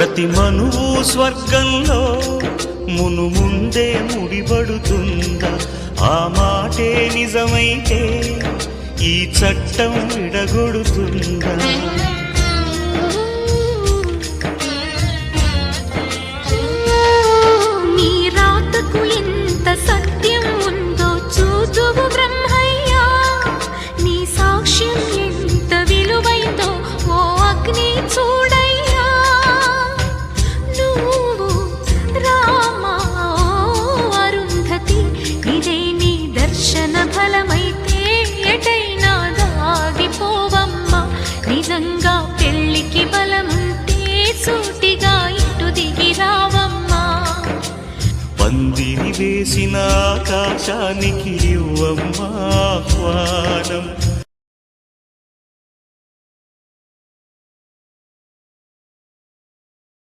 ప్రతి మనువు స్వర్గంలో ముందే ముడిపడుతుందా? ఆ మాటే నిజమైతే ఈ చట్టం విడగొడుతుందా? నీ రాతకు ఎంత సత్యం ఉందో చూదువు బ్రహ్మయ్యా, నీ సాక్ష్యం ఎంత విలువైందో ఓ అగ్ని చూడయ్యా. నువ్వు రామా అరుంధతి, ఇదే నీ దర్శన ఫలమైతే ఎటైనా దాగిపోవమ్మా. నిజంగా పెళ్లికి బలముంటే సూటిగా ఇటు దిగి రావమ్మా. పందిరి వేసిన ఆకాశానికి ఇవ్వమ్మా ఆహ్వానం.